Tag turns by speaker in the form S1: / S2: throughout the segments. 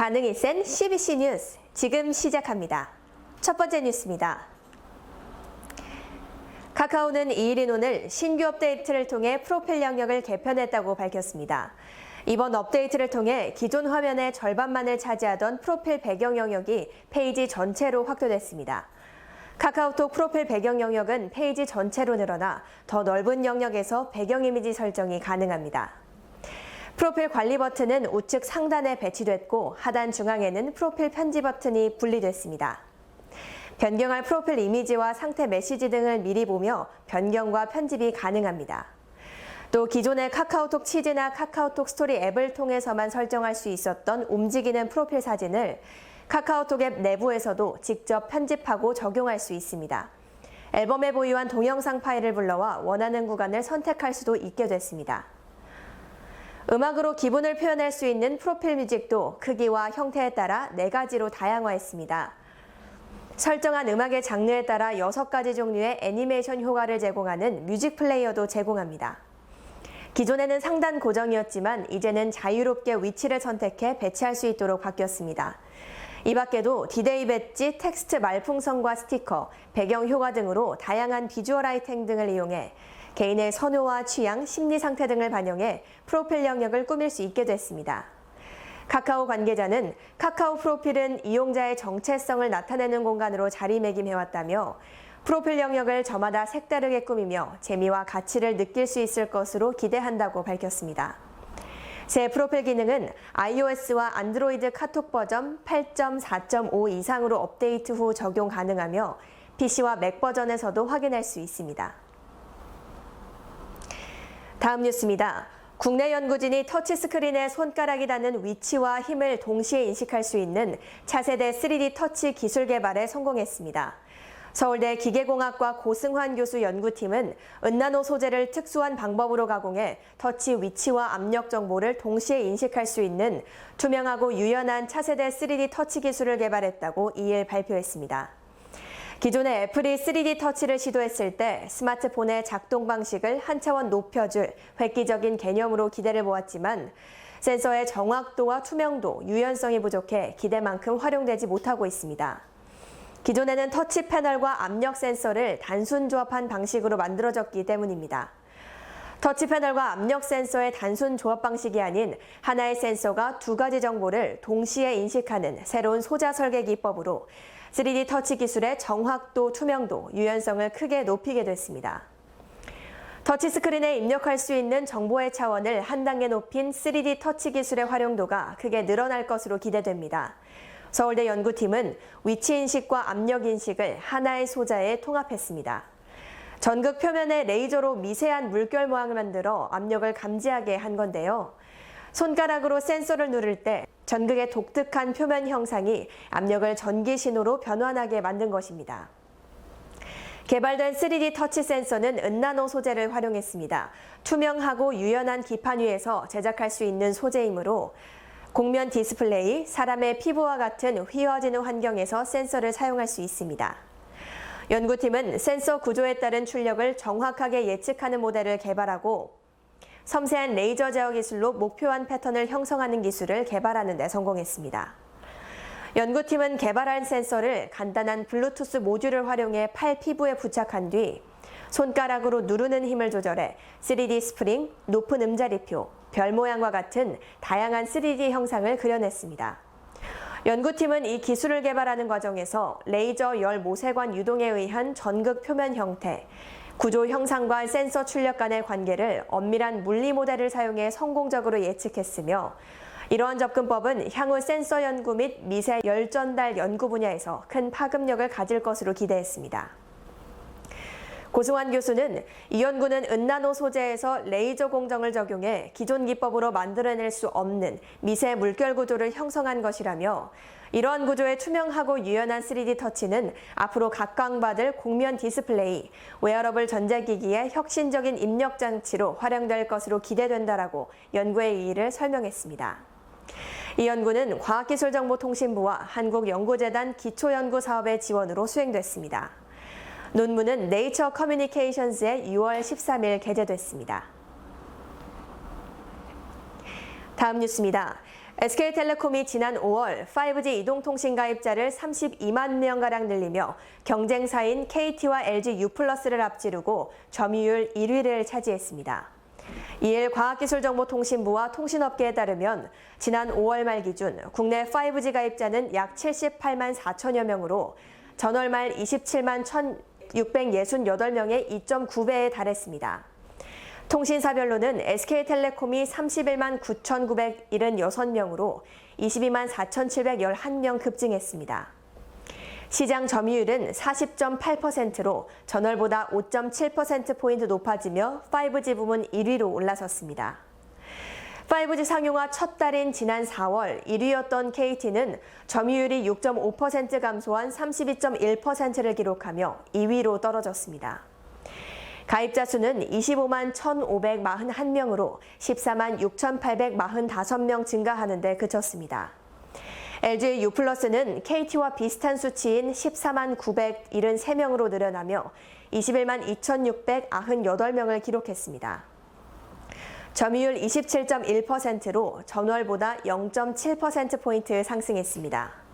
S1: 반응이 센 CBC 뉴스 지금 시작합니다. 첫 번째 뉴스입니다. 카카오는 2일인 오늘 신규 업데이트를 통해 프로필 영역을 개편했다고 밝혔습니다. 이번 업데이트를 통해 기존 화면의 절반만을 차지하던 프로필 배경 영역이 페이지 전체로 확대됐습니다. 카카오톡 프로필 배경 영역은 페이지 전체로 늘어나 더 넓은 영역에서 배경 이미지 설정이 가능합니다. 프로필 관리 버튼은 우측 상단에 배치됐고 하단 중앙에는 프로필 편지 버튼이 분리됐습니다. 변경할 프로필 이미지와 상태 메시지 등을 미리 보며 변경과 편집이 가능합니다. 또 기존의 카카오톡 치즈나 카카오톡 스토리 앱을 통해서만 설정할 수 있었던 움직이는 프로필 사진을 카카오톡 앱 내부에서도 직접 편집하고 적용할 수 있습니다. 앨범에 보유한 동영상 파일을 불러와 원하는 구간을 선택할 수도 있게 됐습니다. 음악으로 기분을 표현할 수 있는 프로필 뮤직도 크기와 형태에 따라 4가지로 다양화했습니다. 설정한 음악의 장르에 따라 6가지 종류의 애니메이션 효과를 제공하는 뮤직 플레이어도 제공합니다. 기존에는 상단 고정이었지만 이제는 자유롭게 위치를 선택해 배치할 수 있도록 바뀌었습니다. 이 밖에도 디데이 배지, 텍스트 말풍선과 스티커, 배경 효과 등으로 다양한 비주얼 아이템 등을 이용해 개인의 선호와 취향, 심리 상태 등을 반영해 프로필 영역을 꾸밀 수 있게 됐습니다. 카카오 관계자는 카카오 프로필은 이용자의 정체성을 나타내는 공간으로 자리매김해왔다며 프로필 영역을 저마다 색다르게 꾸미며 재미와 가치를 느낄 수 있을 것으로 기대한다고 밝혔습니다. 새 프로필 기능은 iOS와 안드로이드 카톡 버전 8.4.5 이상으로 업데이트 후 적용 가능하며 PC와 맥 버전에서도 확인할 수 있습니다. 다음 뉴스입니다. 국내 연구진이 터치스크린에 손가락이 닿는 위치와 힘을 동시에 인식할 수 있는 차세대 3D 터치 기술 개발에 성공했습니다. 서울대 기계공학과 고승환 교수 연구팀은 은나노 소재를 특수한 방법으로 가공해 터치 위치와 압력 정보를 동시에 인식할 수 있는 투명하고 유연한 차세대 3D 터치 기술을 개발했다고 2일 발표했습니다. 기존에 애플이 3D 터치를 시도했을 때 스마트폰의 작동 방식을 한 차원 높여줄 획기적인 개념으로 기대를 모았지만 센서의 정확도와 투명도, 유연성이 부족해 기대만큼 활용되지 못하고 있습니다. 기존에는 터치 패널과 압력 센서를 단순 조합한 방식으로 만들어졌기 때문입니다. 터치 패널과 압력 센서의 단순 조합 방식이 아닌 하나의 센서가 2가지 정보를 동시에 인식하는 새로운 소자 설계 기법으로 3D 터치 기술의 정확도, 투명도, 유연성을 크게 높이게 됐습니다. 터치스크린에 입력할 수 있는 정보의 차원을 한 단계 높인 3D 터치 기술의 활용도가 크게 늘어날 것으로 기대됩니다. 서울대 연구팀은 위치 인식과 압력 인식을 하나의 소자에 통합했습니다. 전극 표면에 레이저로 미세한 물결 모양을 만들어 압력을 감지하게 한 건데요. 손가락으로 센서를 누를 때 전극의 독특한 표면 형상이 압력을 전기 신호로 변환하게 만든 것입니다. 개발된 3D 터치 센서는 은나노 소재를 활용했습니다. 투명하고 유연한 기판 위에서 제작할 수 있는 소재이므로 곡면 디스플레이, 사람의 피부와 같은 휘어지는 환경에서 센서를 사용할 수 있습니다. 연구팀은 센서 구조에 따른 출력을 정확하게 예측하는 모델을 개발하고 섬세한 레이저 제어 기술로 목표한 패턴을 형성하는 기술을 개발하는 데 성공했습니다. 연구팀은 개발한 센서를 간단한 블루투스 모듈을 활용해 팔 피부에 부착한 뒤 손가락으로 누르는 힘을 조절해 3D 스프링, 높은 음자리표, 별 모양과 같은 다양한 3D 형상을 그려냈습니다. 연구팀은 이 기술을 개발하는 과정에서 레이저 열 모세관 유동에 의한 전극 표면 형태, 구조 형상과 센서 출력 간의 관계를 엄밀한 물리 모델을 사용해 성공적으로 예측했으며 이러한 접근법은 향후 센서 연구 및 미세 열 전달 연구 분야에서 큰 파급력을 가질 것으로 기대했습니다. 고승환 교수는 이 연구는 은나노 소재에서 레이저 공정을 적용해 기존 기법으로 만들어낼 수 없는 미세 물결 구조를 형성한 것이라며 이러한 구조의 투명하고 유연한 3D 터치는 앞으로 각광받을 곡면 디스플레이, 웨어러블 전자기기의 혁신적인 입력 장치로 활용될 것으로 기대된다라고 연구의 의의를 설명했습니다. 이 연구는 과학기술정보통신부와 한국연구재단 기초연구사업의 지원으로 수행됐습니다. 논문은 네이처 커뮤니케이션스에 6월 13일 게재됐습니다. 다음 뉴스입니다. SK텔레콤이 지난 5월 5G 이동통신 가입자를 32만 명가량 늘리며 경쟁사인 KT와 LG U+를 앞지르고 점유율 1위를 차지했습니다. 이일 과학기술정보통신부와 통신업계에 따르면 지난 5월 말 기준 국내 5G 가입자는 약 78만 4천여 명으로 전월 말 27만 1,668명의 2.9배에 달했습니다. 통신사별로는 SK텔레콤이 31만 9,976명으로 22만 4,711명 급증했습니다. 시장 점유율은 40.8%로 전월보다 5.7%포인트 높아지며 5G 부문 1위로 올라섰습니다. 5G 상용화 첫 달인 지난 4월 1위였던 KT는 점유율이 6.5% 감소한 32.1%를 기록하며 2위로 떨어졌습니다. 가입자 수는 25만 1,541명으로 14만 6,845명 증가하는 데 그쳤습니다. LG U+는 KT와 비슷한 수치인 14만 973명으로 늘어나며 21만 2,698명을 기록했습니다. 점유율 27.1%로 전월보다 0.7%포인트 상승했습니다.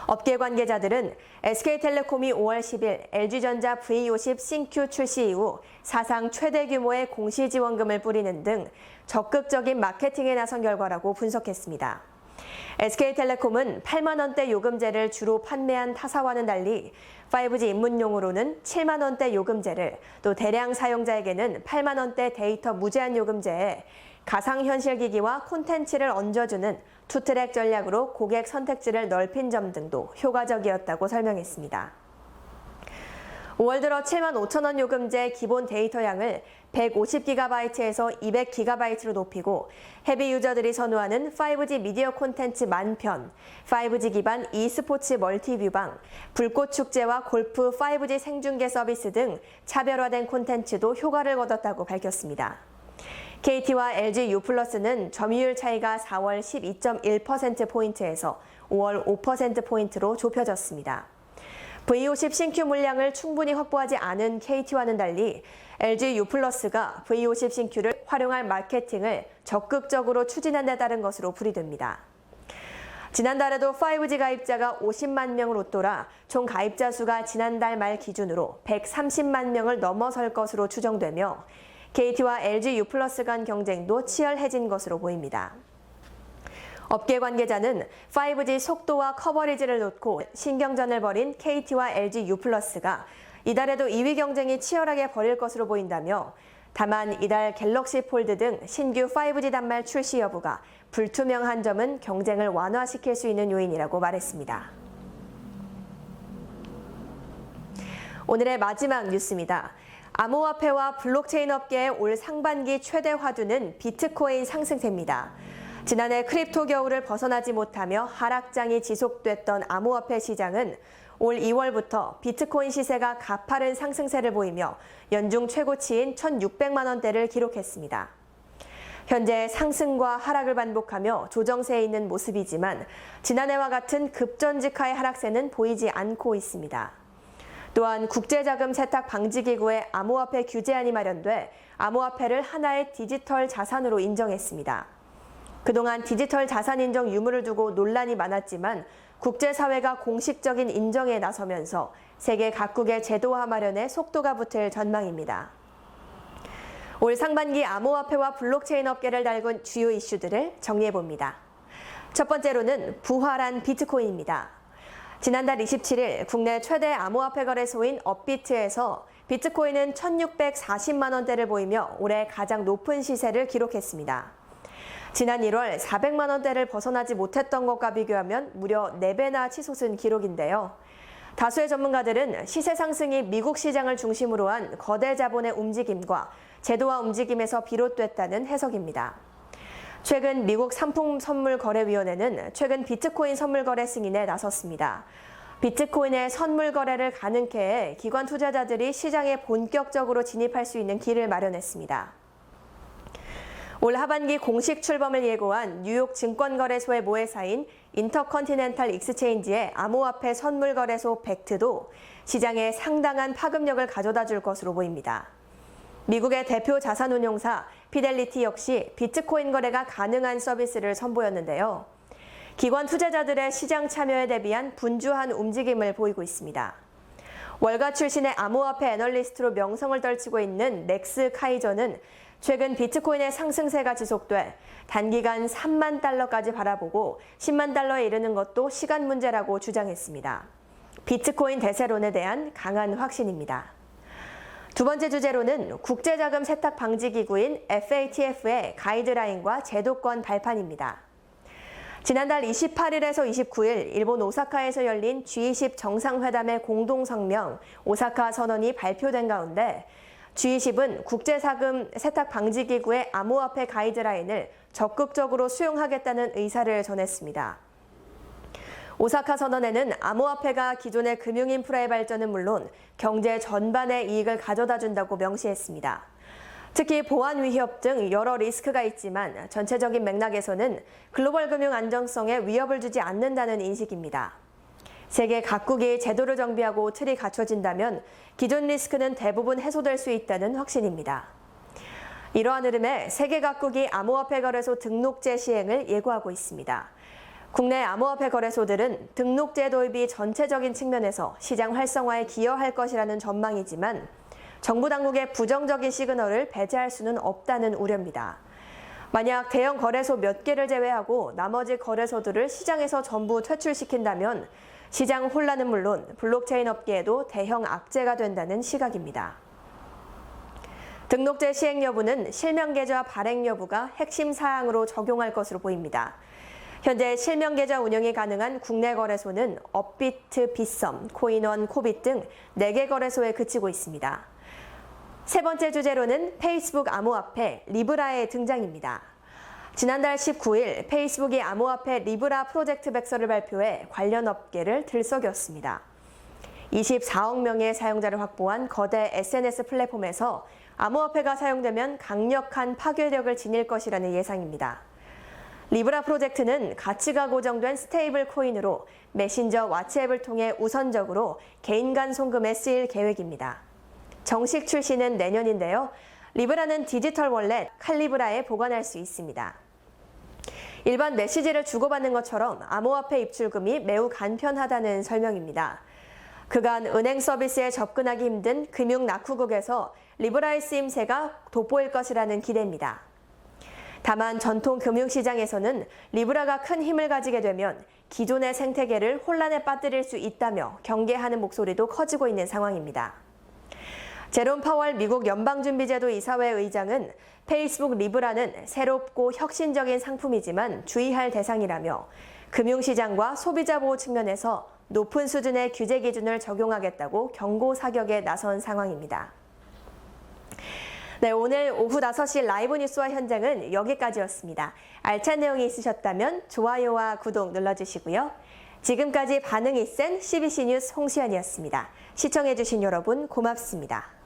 S1: 업계 관계자들은 SK텔레콤이 5월 10일 LG전자 V50 신Q 출시 이후 사상 최대 규모의 공시지원금을 뿌리는 등 적극적인 마케팅에 나선 결과라고 분석했습니다. SK텔레콤은 8만 원대 요금제를 주로 판매한 타사와는 달리 5G 입문용으로는 7만 원대 요금제를, 또 대량 사용자에게는 8만 원대 데이터 무제한 요금제에 가상현실기기와 콘텐츠를 얹어주는 투트랙 전략으로 고객 선택지를 넓힌 점 등도 효과적이었다고 설명했습니다. 5월 들어 7만 5천 원 요금제 기본 데이터량을 150GB에서 200GB로 높이고 헤비 유저들이 선호하는 5G 미디어 콘텐츠 만편, 5G 기반 e스포츠 멀티뷰방, 불꽃축제와 골프 5G 생중계 서비스 등 차별화된 콘텐츠도 효과를 거뒀다고 밝혔습니다. KT와 LG U+는 점유율 차이가 4월 12.1%포인트에서 5월 5%포인트로 좁혀졌습니다. V50 신규 물량을 충분히 확보하지 않은 KT와는 달리 LG U+가 V50 신규를 활용할 마케팅을 적극적으로 추진한 데 따른 것으로 풀이됩니다. 지난달에도 5G 가입자가 50만 명을 웃돌아 총 가입자 수가 지난달 말 기준으로 130만 명을 넘어설 것으로 추정되며 KT와 LG U+ 간 경쟁도 치열해진 것으로 보입니다. 업계 관계자는 5G 속도와 커버리지를 놓고 신경전을 벌인 KT와 LG U+가 이달에도 2위 경쟁이 치열하게 벌일 것으로 보인다며, 다만 이달 갤럭시 폴드 등 신규 5G 단말 출시 여부가 불투명한 점은 경쟁을 완화시킬 수 있는 요인이라고 말했습니다. 오늘의 마지막 뉴스입니다. 암호화폐와 블록체인 업계의 올 상반기 최대 화두는 비트코인 상승세입니다. 지난해 크립토 겨울을 벗어나지 못하며 하락장이 지속됐던 암호화폐 시장은 올 2월부터 비트코인 시세가 가파른 상승세를 보이며 연중 최고치인 1,600만 원대를 기록했습니다. 현재 상승과 하락을 반복하며 조정세에 있는 모습이지만 지난해와 같은 급전직하의 하락세는 보이지 않고 있습니다. 또한 국제자금 세탁 방지기구의 암호화폐 규제안이 마련돼 암호화폐를 하나의 디지털 자산으로 인정했습니다. 그동안 디지털 자산 인정 유무를 두고 논란이 많았지만 국제사회가 공식적인 인정에 나서면서 세계 각국의 제도화 마련에 속도가 붙을 전망입니다. 올 상반기 암호화폐와 블록체인 업계를 달군 주요 이슈들을 정리해봅니다. 첫 번째로는 부활한 비트코인입니다. 지난달 27일 국내 최대 암호화폐 거래소인 업비트에서 비트코인은 1,640만 원대를 보이며 올해 가장 높은 시세를 기록했습니다. 지난 1월 400만 원대를 벗어나지 못했던 것과 비교하면 무려 4배나 치솟은 기록인데요. 다수의 전문가들은 시세 상승이 미국 시장을 중심으로 한 거대 자본의 움직임과 제도화 움직임에서 비롯됐다는 해석입니다. 최근 미국 상품선물거래위원회는 최근 비트코인 선물거래 승인에 나섰습니다. 비트코인의 선물거래를 가능케 해 기관 투자자들이 시장에 본격적으로 진입할 수 있는 길을 마련했습니다. 올 하반기 공식 출범을 예고한 뉴욕 증권거래소의 모회사인 인터컨티넨탈 익스체인지의 암호화폐 선물거래소 벡트도 시장에 상당한 파급력을 가져다 줄 것으로 보입니다. 미국의 대표 자산운용사 피델리티 역시 비트코인 거래가 가능한 서비스를 선보였는데요. 기관 투자자들의 시장 참여에 대비한 분주한 움직임을 보이고 있습니다. 월가 출신의 암호화폐 애널리스트로 명성을 떨치고 있는 렉스 카이저는 최근 비트코인의 상승세가 지속돼 단기간 3만 달러까지 바라보고 10만 달러에 이르는 것도 시간 문제라고 주장했습니다. 비트코인 대세론에 대한 강한 확신입니다. 두 번째 주제로는 국제자금 세탁 방지 기구인 FATF의 가이드라인과 제도권 발판입니다. 지난달 28일에서 29일 일본 오사카에서 열린 G20 정상회담의 공동성명 오사카 선언이 발표된 가운데 G20은 국제자금 세탁 방지 기구의 암호화폐 가이드라인을 적극적으로 수용하겠다는 의사를 전했습니다. 오사카 선언에는 암호화폐가 기존의 금융인프라의 발전은 물론 경제 전반의 이익을 가져다 준다고 명시했습니다. 특히 보안 위협 등 여러 리스크가 있지만 전체적인 맥락에서는 글로벌 금융 안정성에 위협을 주지 않는다는 인식입니다. 세계 각국이 제도를 정비하고 틀이 갖춰진다면 기존 리스크는 대부분 해소될 수 있다는 확신입니다. 이러한 흐름에 세계 각국이 암호화폐 거래소 등록제 시행을 예고하고 있습니다. 국내 암호화폐 거래소들은 등록제 도입이 전체적인 측면에서 시장 활성화에 기여할 것이라는 전망이지만 정부 당국의 부정적인 시그널을 배제할 수는 없다는 우려입니다. 만약 대형 거래소 몇 개를 제외하고 나머지 거래소들을 시장에서 전부 퇴출시킨다면 시장 혼란은 물론 블록체인 업계에도 대형 악재가 된다는 시각입니다. 등록제 시행 여부는 실명 계좌 발행 여부가 핵심 사항으로 적용할 것으로 보입니다. 현재 실명 계좌 운영이 가능한 국내 거래소는 업비트, 빗썸, 코인원, 코빗 등 4개 거래소에 그치고 있습니다. 세 번째 주제로는 페이스북 암호화폐 리브라의 등장입니다. 지난달 19일 페이스북이 암호화폐 리브라 프로젝트 백서를 발표해 관련 업계를 들썩였습니다. 24억 명의 사용자를 확보한 거대 SNS 플랫폼에서 암호화폐가 사용되면 강력한 파괴력을 지닐 것이라는 예상입니다. 리브라 프로젝트는 가치가 고정된 스테이블 코인으로 메신저 왓츠앱을 통해 우선적으로 개인 간 송금에 쓰일 계획입니다. 정식 출시는 내년인데요. 리브라는 디지털 월렛 칼리브라에 보관할 수 있습니다. 일반 메시지를 주고받는 것처럼 암호화폐 입출금이 매우 간편하다는 설명입니다. 그간 은행 서비스에 접근하기 힘든 금융 낙후국에서 리브라의 쓰임새가 돋보일 것이라는 기대입니다. 다만 전통 금융시장에서는 리브라가 큰 힘을 가지게 되면 기존의 생태계를 혼란에 빠뜨릴 수 있다며 경계하는 목소리도 커지고 있는 상황입니다. 제롬 파월 미국 연방준비제도 이사회 의장은 페이스북 리브라는 새롭고 혁신적인 상품이지만 주의할 대상이라며 금융시장과 소비자 보호 측면에서 높은 수준의 규제 기준을 적용하겠다고 경고 사격에 나선 상황입니다. 네, 오늘 오후 5시 라이브 뉴스와 현장은 여기까지였습니다. 알찬 내용이 있으셨다면 좋아요와 구독 눌러주시고요. 지금까지 반응이 센 CBC 뉴스 홍시연이었습니다. 시청해주신 여러분 고맙습니다.